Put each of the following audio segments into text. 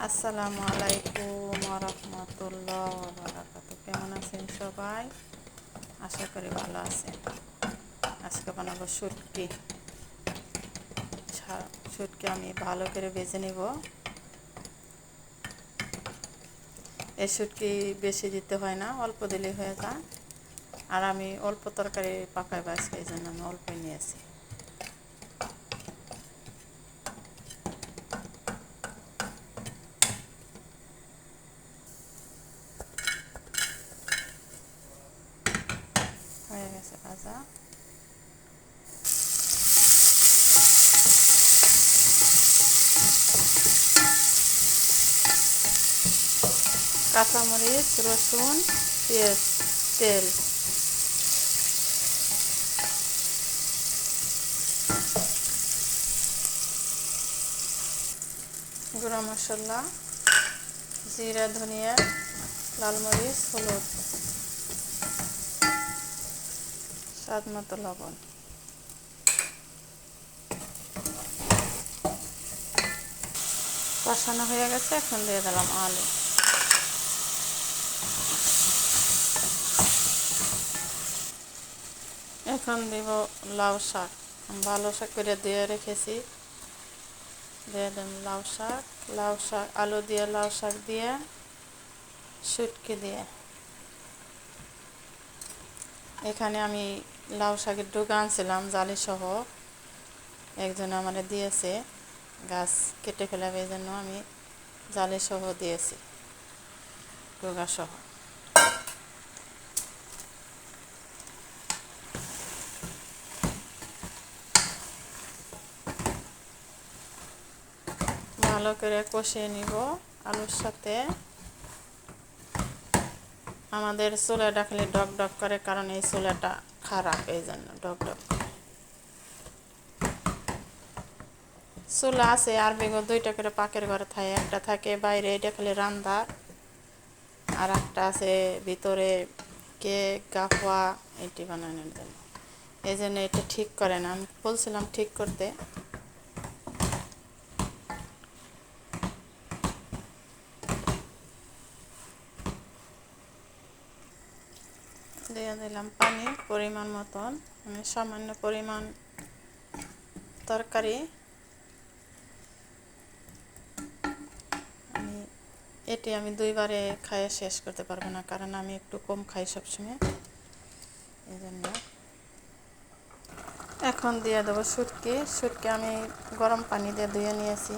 আসসালামু আলাইকুম রাহমাতুল্লাহ ওয়া বারাকাতুহু। কেমন আছেন সবাই? আশা করি ভালো আছেন। আজকে বানাবো শুটকি। শুটকি আমি ভালো করে ভেজে নিব। এই শুটকি বেশি দিতে হয় না, অল্প দিলেই হয়ে যায়। আর আমি অল্প তরকারি পাকাই আজকে, এই জন্য আমি অল্পই নিয়েছি। হয়ে গেছে ভাজা। কাঁচামরিচ, রসুন, পেঁয়াজ, তেল, গুঁড়া মশলা, জিরা, ধনিয়া, লাল মরিচ, হলুদ, স্বাদ মতো লবণ। কষানো হয়ে গেছে, এখন দিয়ে দিলাম আলু। এখন দিব লাউ শাক, ভালো শাক করে দিয়ে রেখেছি। দিয়ে দিলাম লাউ শাক, আলু দিয়ে, লাউ শাক দিয়ে, শুটকি দিয়ে। এখানে আমি লাউ শাকের ডগা আনছিলাম জালি সহ, একজন আমার দিয়েছে, গাছ কেটে ফেলাবে, এই জন্য আমি জালি সহ দিয়েছি, ডগা সহ। ভালো করে কষিয়ে নিব আলুর সাথে। আমাদের চুলাটা খালি ডক ডক করে, কারণ এই চুলাটা খারাপ, এই জন্য ডক ডক। চুলা আছে আর বেগো দুইটা করে পাকের ঘরে থাকে, একটা থাকে বাইরে, এটা খালি রান্দা, আর একটা আছে ভিতরে কেক গাফা এটি বানানোর জন্য। এই জন্য এটা ঠিক করে না, আমি বলছিলাম ঠিক করতে। দিয়ে দিলাম পানি পরিমাণ মতন, আমি সামান্য পরিমাণ তরকারি। এটি আমি দুইবারে খাইয়ে শেষ করতে পারবো না, কারণ আমি একটু কম খাই সবসময়, এই জন্য। এখন দিয়ে দেবো শুটকি। শুটকি আমি গরম পানি দিয়ে ধুয়ে নিয়েছি।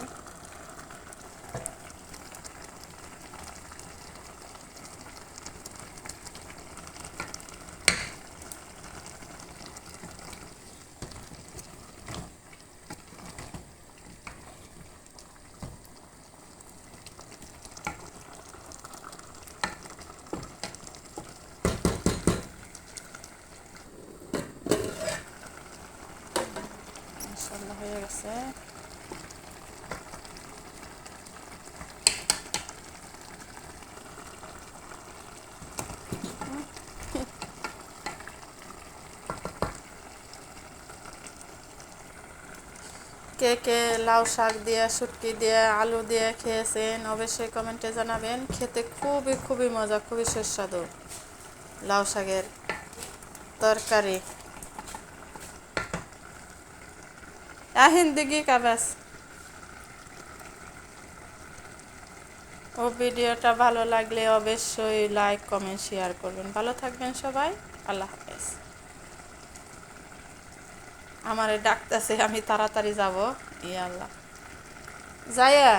মশলা হয়ে গেছে। কে কে লাউ শাক দিয়ে, শুটকি দিয়ে, আলু দিয়ে খেয়েছেন অবশ্যই কমেন্টে জানাবেন। খেতে খুবই খুবই মজা, খুবই সুস্বাদু লাউ শাকের তরকারি। হিন্দি কাবাস। ও ভিডিওটা ভালো লাগলে অবশ্যই লাইক কমেন্ট শেয়ার করবেন। ভালো থাকবেন সবাই, আল্লাহ হাফেজ। আমারে ডাকতেছে, আমি তাড়াতাড়ি যাব। ইয়া আল্লাহ, যাইয়া